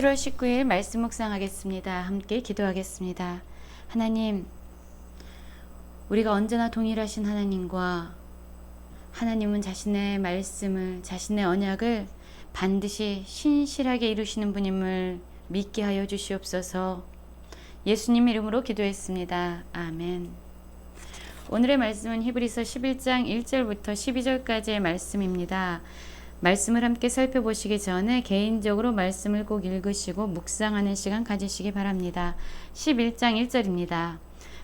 7월 19일 말씀 묵상하겠습니다. 함께 기도하겠습니다. 하나님, 우리가 언제나 동일하신 하나님과 하나님은 자신의 말씀을, 자신의 언약을 반드시 신실하게 이루시는 분임을 믿게 하여 주시옵소서. 예수님 이름으로 기도했습니다. 아멘. 오늘의 말씀은 히브리서 11장 1절부터 12절까지의 말씀입니다. 말씀을 함께 살펴보시기 전에 개인적으로 말씀을 꼭 읽으시고 묵상하는 시간 가지시기 바랍니다. 11장 1절입니다.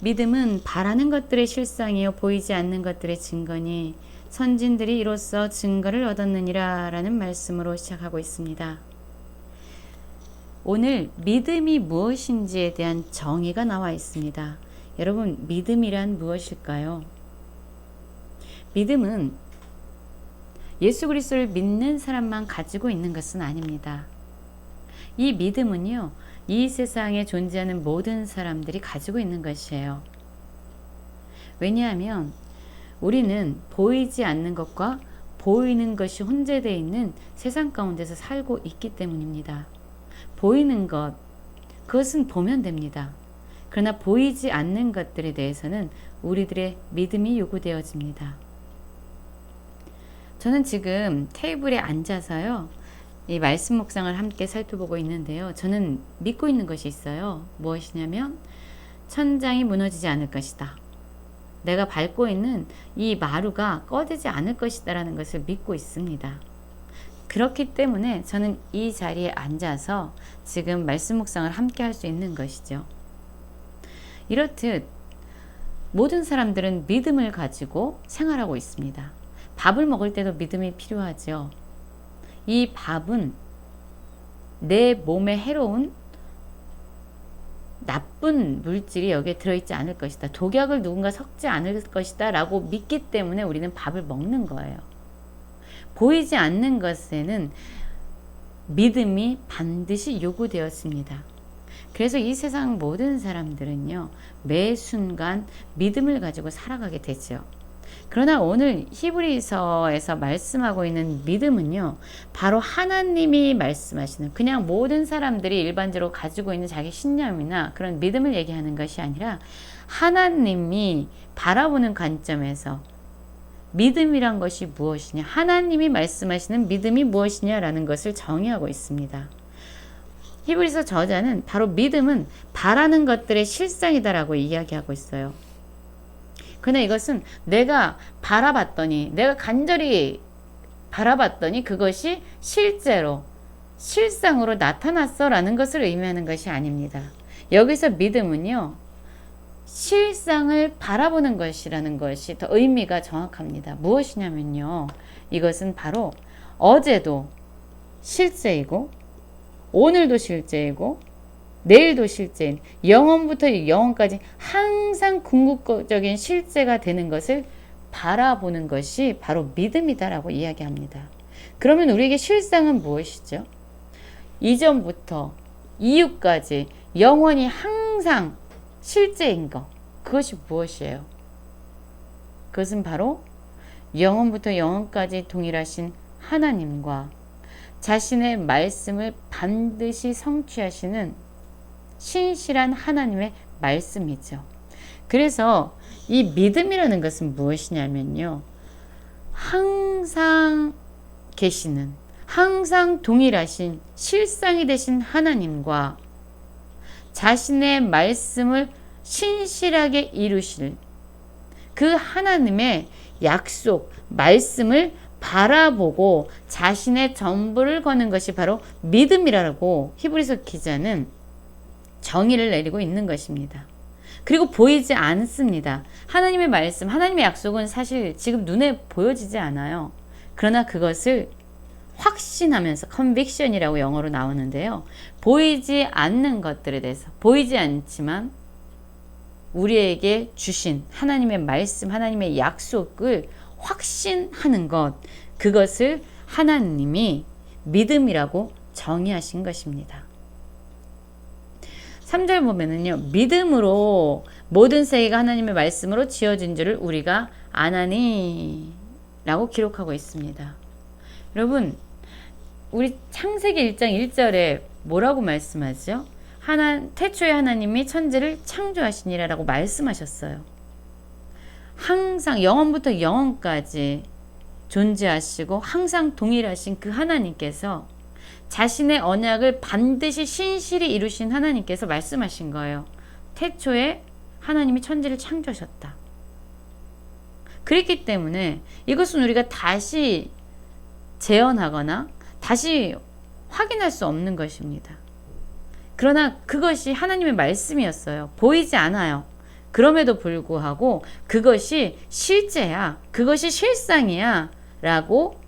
믿음은 바라는 것들의 실상이요 보이지 않는 것들의 증거니 선진들이 이로써 증거를 얻었느니라 라는 말씀으로 시작하고 있습니다. 오늘 믿음이 무엇인지에 대한 정의가 나와 있습니다. 여러분, 믿음이란 무엇일까요? 믿음은 예수 그리스도를 믿는 사람만 가지고 있는 것은 아닙니다. 이 믿음은요, 이 세상에 존재하는 모든 사람들이 가지고 있는 것이에요. 왜냐하면 우리는 보이지 않는 것과 보이는 것이 혼재되어 있는 세상 가운데서 살고 있기 때문입니다. 보이는 것, 그것은 보면 됩니다. 그러나 보이지 않는 것들에 대해서는 우리들의 믿음이 요구되어집니다. 저는 지금 테이블에 앉아서요, 이 말씀 묵상을 함께 살펴보고 있는데요. 저는 믿고 있는 것이 있어요. 무엇이냐면 천장이 무너지지 않을 것이다. 내가 밟고 있는 이 마루가 꺼지지 않을 것이다 라는 것을 믿고 있습니다. 그렇기 때문에 저는 이 자리에 앉아서 지금 말씀 묵상을 함께 할 수 있는 것이죠. 이렇듯 모든 사람들은 믿음을 가지고 생활하고 있습니다. 밥을 먹을 때도 믿음이 필요하죠. 이 밥은 내 몸에 해로운 나쁜 물질이 여기에 들어있지 않을 것이다. 독약을 누군가 섞지 않을 것이다 라고 믿기 때문에 우리는 밥을 먹는 거예요. 보이지 않는 것에는 믿음이 반드시 요구되었습니다. 그래서 이 세상 모든 사람들은요, 매 순간 믿음을 가지고 살아가게 되죠. 그러나 오늘 히브리서에서 말씀하고 있는 믿음은요, 바로 하나님이 말씀하시는, 그냥 모든 사람들이 일반적으로 가지고 있는 자기 신념이나 그런 믿음을 얘기하는 것이 아니라 하나님이 바라보는 관점에서 믿음이란 것이 무엇이냐, 하나님이 말씀하시는 믿음이 무엇이냐라는 것을 정의하고 있습니다. 히브리서 저자는 바로 믿음은 바라는 것들의 실상이다라고 이야기하고 있어요. 그러나 이것은 내가 바라봤더니, 내가 간절히 바라봤더니 그것이 실제로 실상으로 나타났어 라는 것을 의미하는 것이 아닙니다. 여기서 믿음은요, 실상을 바라보는 것이라는 것이 더 의미가 정확합니다. 무엇이냐면요, 이것은 바로 어제도 실제이고 오늘도 실제이고 내일도 실제인, 영원부터 영원까지 항상 궁극적인 실제가 되는 것을 바라보는 것이 바로 믿음이다라고 이야기합니다. 그러면 우리에게 실상은 무엇이죠? 이전부터 이후까지 영원히 항상 실제인 것, 그것이 무엇이에요? 그것은 바로 영원부터 영원까지 동일하신 하나님과 자신의 말씀을 반드시 성취하시는 신실한 하나님의 말씀이죠. 그래서 이 믿음이라는 것은 무엇이냐면요, 항상 계시는, 항상 동일하신 실상이 되신 하나님과 자신의 말씀을 신실하게 이루실 그 하나님의 약속, 말씀을 바라보고 자신의 전부를 거는 것이 바로 믿음이라고 히브리서 기자는 정의를 내리고 있는 것입니다. 그리고 보이지 않습니다. 하나님의 말씀, 하나님의 약속은 사실 지금 눈에 보여지지 않아요. 그러나 그것을 확신하면서, conviction이라고 영어로 나오는데요, 보이지 않는 것들에 대해서, 보이지 않지만 우리에게 주신 하나님의 말씀, 하나님의 약속을 확신하는 것, 그것을 하나님이 믿음이라고 정의하신 것입니다. 3절 보면은요, 믿음으로 모든 세계가 하나님의 말씀으로 지어진 줄을 우리가 아나니 라고 기록하고 있습니다. 여러분, 우리 창세기 1장 1절에 뭐라고 말씀하죠? 태초에 하나님이 천지를 창조하시니라라고 말씀하셨어요. 항상 영원부터 영원까지 존재하시고 항상 동일하신 그 하나님께서 자신의 언약을 반드시 신실히 이루신 하나님께서 말씀하신 거예요. 태초에 하나님이 천지를 창조하셨다. 그렇기 때문에 이것은 우리가 다시 재현하거나 다시 확인할 수 없는 것입니다. 그러나 그것이 하나님의 말씀이었어요. 보이지 않아요. 그럼에도 불구하고 그것이 실제야, 그것이 실상이야 라고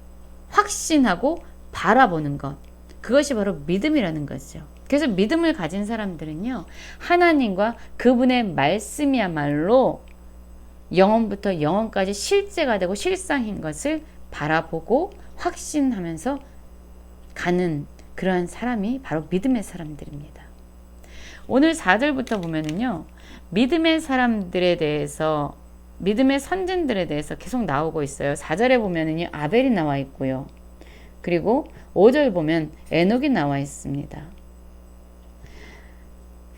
확신하고 바라보는 것, 그것이 바로 믿음이라는 거죠. 그래서 믿음을 가진 사람들은요, 하나님과 그분의 말씀이야말로 영원부터 영원까지 실제가 되고 실상인 것을 바라보고 확신하면서 가는 그러한 사람이 바로 믿음의 사람들입니다. 오늘 4절부터 보면은요, 믿음의 사람들에 대해서, 믿음의 선진들에 대해서 계속 나오고 있어요. 4절에 보면은요, 아벨이 나와 있고요. 그리고 5절 보면 에녹이 나와 있습니다.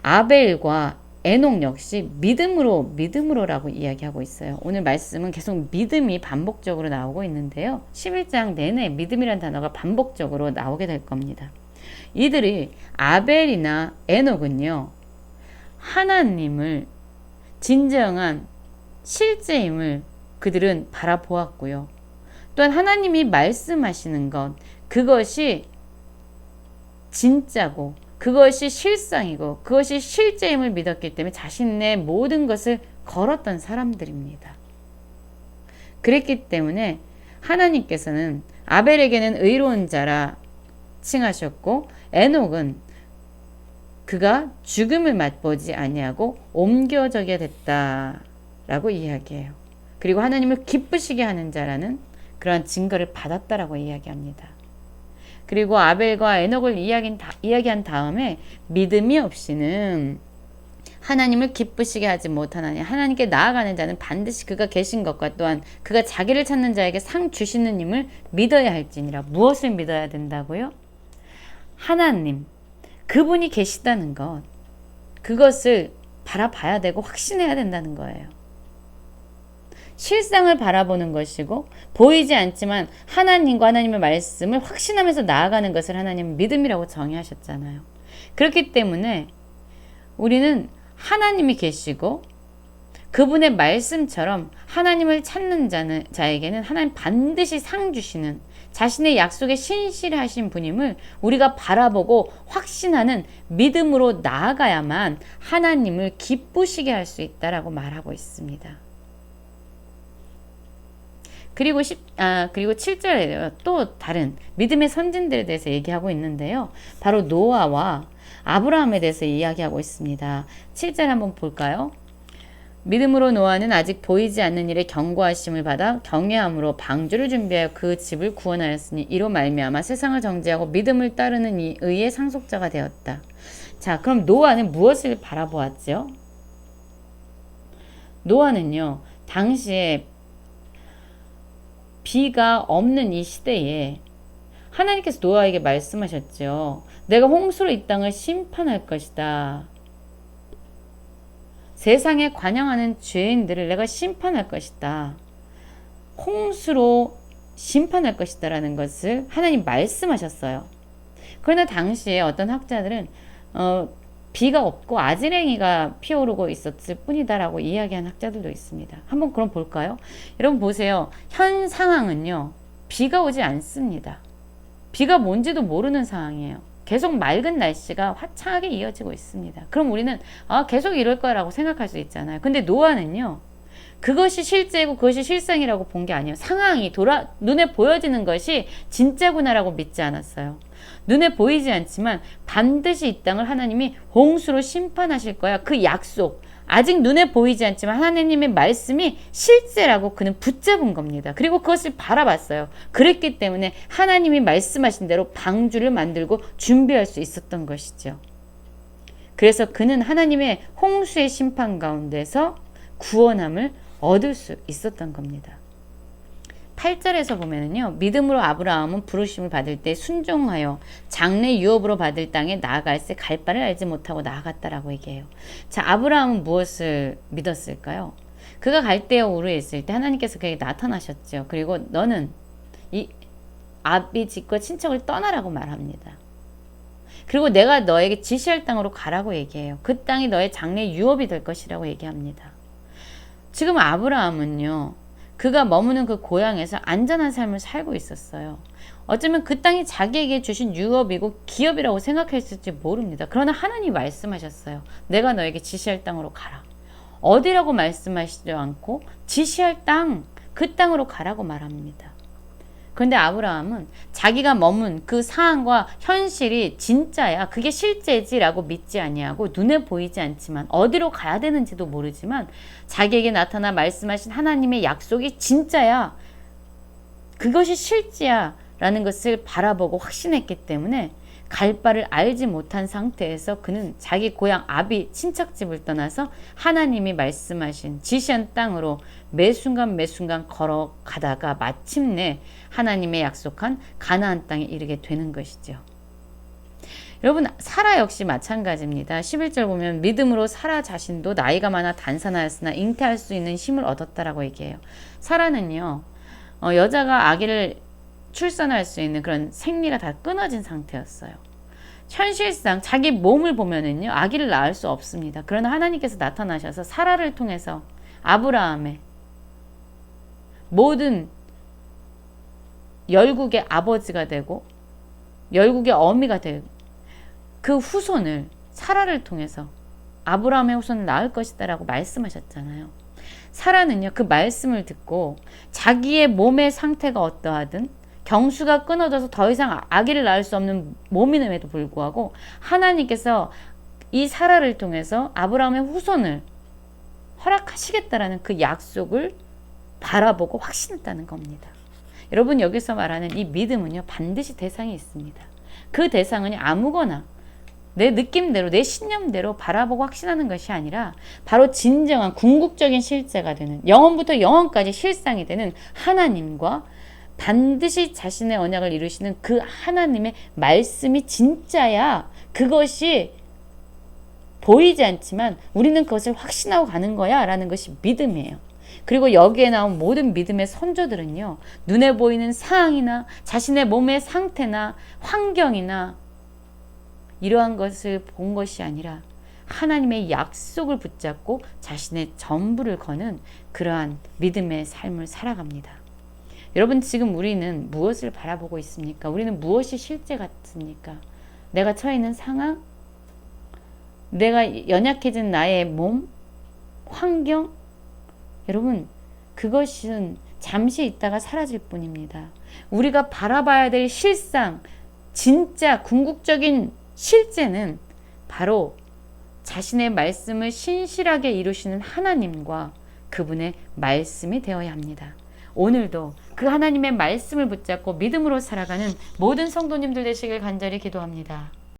아벨과 에녹 역시 믿음으로라고 이야기하고 있어요. 오늘 말씀은 계속 믿음이 반복적으로 나오고 있는데요. 11장 내내 믿음이란 단어가 반복적으로 나오게 될 겁니다. 이들이 아벨이나 에녹은요, 하나님을 진정한 실제임을 그들은 바라보았고요. 또한 하나님이 말씀하시는 것, 그것이 진짜고 그것이 실상이고 그것이 실제임을 믿었기 때문에 자신의 모든 것을 걸었던 사람들입니다. 그랬기 때문에 하나님께서는 아벨에게는 의로운 자라 칭하셨고, 에녹은 그가 죽음을 맛보지 아니하고 옮겨져게 됐다라고 이야기해요. 그리고 하나님을 기쁘시게 하는 자라는 그러한 증거를 받았다라고 이야기합니다. 그리고 아벨과 에녹을 이야기한 다음에 믿음이 없이는 하나님을 기쁘시게 하지 못하나니, 하나님께 나아가는 자는 반드시 그가 계신 것과 또한 그가 자기를 찾는 자에게 상 주시는 님을 믿어야 할지니라. 무엇을 믿어야 된다고요? 하나님, 그분이 계시다는 것, 그것을 바라봐야 되고 확신해야 된다는 거예요. 실상을 바라보는 것이고 보이지 않지만 하나님과 하나님의 말씀을 확신하면서 나아가는 것을 하나님은 믿음이라고 정의하셨잖아요. 그렇기 때문에 우리는 하나님이 계시고 그분의 말씀처럼 하나님을 찾는 자에게는 하나님 반드시 상 주시는, 자신의 약속에 신실하신 분임을 우리가 바라보고 확신하는 믿음으로 나아가야만 하나님을 기쁘시게 할 수 있다라고 말하고 있습니다. 그리고 7절에 또 다른 믿음의 선진들에 대해서 얘기하고 있는데요. 바로 노아와 아브라함에 대해서 이야기하고 있습니다. 7절 한번 볼까요? 믿음으로 노아는 아직 보이지 않는 일에 경고하심을 받아 경외함으로 방주를 준비하여 그 집을 구원하였으니 이로 말미암아 세상을 정죄하고 믿음을 따르는 이 의의 상속자가 되었다. 자, 그럼 노아는 무엇을 바라보았죠? 노아는요, 당시에 비가 없는 이 시대에 하나님께서 노아에게 말씀하셨죠. 내가 홍수로 이 땅을 심판할 것이다. 세상에 관영하는 죄인들을 내가 심판할 것이다. 홍수로 심판할 것이다 라는 것을 하나님 말씀하셨어요. 그러나 당시에 어떤 학자들은 비가 없고 아지랭이가 피어오르고 있었을 뿐이다 라고 이야기한 학자들도 있습니다. 한번 그럼 볼까요? 여러분 보세요. 현 상황은요, 비가 오지 않습니다. 비가 뭔지도 모르는 상황이에요. 계속 맑은 날씨가 화창하게 이어지고 있습니다. 그럼 우리는 계속 이럴 거라고 생각할 수 있잖아요. 근데 노아는요, 그것이 실제고 그것이 실상이라고 본 게 아니에요. 상황이 눈에 보여지는 것이 진짜구나라고 믿지 않았어요. 눈에 보이지 않지만 반드시 이 땅을 하나님이 홍수로 심판하실 거야. 그 약속, 아직 눈에 보이지 않지만 하나님의 말씀이 실제라고 그는 붙잡은 겁니다. 그리고 그것을 바라봤어요. 그랬기 때문에 하나님이 말씀하신 대로 방주를 만들고 준비할 수 있었던 것이죠. 그래서 그는 하나님의 홍수의 심판 가운데서 구원함을 얻을 수 있었던 겁니다. 8절에서 보면은요. 믿음으로 아브라함은 부르심을 받을 때 순종하여 장래 유업으로 받을 땅에 나아갈새 갈 바를 알지 못하고 나아갔다라고 얘기해요. 자, 아브라함은 무엇을 믿었을까요? 그가 갈대에 오르에 있을 때 하나님께서 그에게 나타나셨죠. 그리고 너는 이 아비 집과 친척을 떠나라고 말합니다. 그리고 내가 너에게 지시할 땅으로 가라고 얘기해요. 그 땅이 너의 장래 유업이 될 것이라고 얘기합니다. 지금 아브라함은요. 그가 머무는 그 고향에서 안전한 삶을 살고 있었어요. 어쩌면 그 땅이 자기에게 주신 유업이고 기업이라고 생각했을지 모릅니다. 그러나 하나님이 말씀하셨어요. 내가 너에게 지시할 땅으로 가라. 어디라고 말씀하시지 않고 지시할 땅, 그 땅으로 가라고 말합니다. 그런데 아브라함은 자기가 머문 그 상황과 현실이 진짜야, 그게 실제지라고 믿지 아니하고 눈에 보이지 않지만 어디로 가야 되는지도 모르지만 자기에게 나타나 말씀하신 하나님의 약속이 진짜야, 그것이 실제야 라는 것을 바라보고 확신했기 때문에 갈 바를 알지 못한 상태에서 그는 자기 고향 아비 친척집을 떠나서 하나님이 말씀하신 지시한 땅으로 매 순간 매 순간 걸어가다가 마침내 하나님의 약속한 가나안 땅에 이르게 되는 것이죠. 여러분, 사라 역시 마찬가지입니다. 11절 보면 믿음으로 사라 자신도 나이가 많아 단산하였으나 잉태할 수 있는 힘을 얻었다라고 얘기해요. 사라는요, 여자가 아기를 출산할 수 있는 그런 생리가 다 끊어진 상태였어요. 현실상 자기 몸을 보면은요, 아기를 낳을 수 없습니다. 그러나 하나님께서 나타나셔서 사라를 통해서 아브라함의 모든 열국의 아버지가 되고 열국의 어미가 되고 그 후손을 사라를 통해서 아브라함의 후손을 낳을 것이다 라고 말씀하셨잖아요. 사라는요, 그 말씀을 듣고 자기의 몸의 상태가 어떠하든 경수가 끊어져서 더 이상 아기를 낳을 수 없는 몸임에도 불구하고 하나님께서 이 사라를 통해서 아브라함의 후손을 허락하시겠다라는 그 약속을 바라보고 확신했다는 겁니다. 여러분, 여기서 말하는 이 믿음은요, 반드시 대상이 있습니다. 그 대상은 아무거나 내 느낌대로, 내 신념대로 바라보고 확신하는 것이 아니라 바로 진정한 궁극적인 실제가 되는, 영원부터 영원까지 실상이 되는 하나님과 반드시 자신의 언약을 이루시는 그 하나님의 말씀이 진짜야. 그것이 보이지 않지만 우리는 그것을 확신하고 가는 거야 라는 것이 믿음이에요. 그리고 여기에 나온 모든 믿음의 선조들은요, 눈에 보이는 상황이나 자신의 몸의 상태나 환경이나 이러한 것을 본 것이 아니라 하나님의 약속을 붙잡고 자신의 전부를 거는 그러한 믿음의 삶을 살아갑니다. 여러분, 지금 우리는 무엇을 바라보고 있습니까? 우리는 무엇이 실제 같습니까? 내가 처해 있는 상황? 내가 연약해진 나의 몸? 환경? 여러분, 그것은 잠시 있다가 사라질 뿐입니다. 우리가 바라봐야 될 실상, 진짜 궁극적인 실제는 바로 자신의 말씀을 신실하게 이루시는 하나님과 그분의 말씀이 되어야 합니다. 오늘도 그 하나님의 말씀을 붙잡고 믿음으로 살아가는 모든 성도님들 되시길 간절히 기도합니다.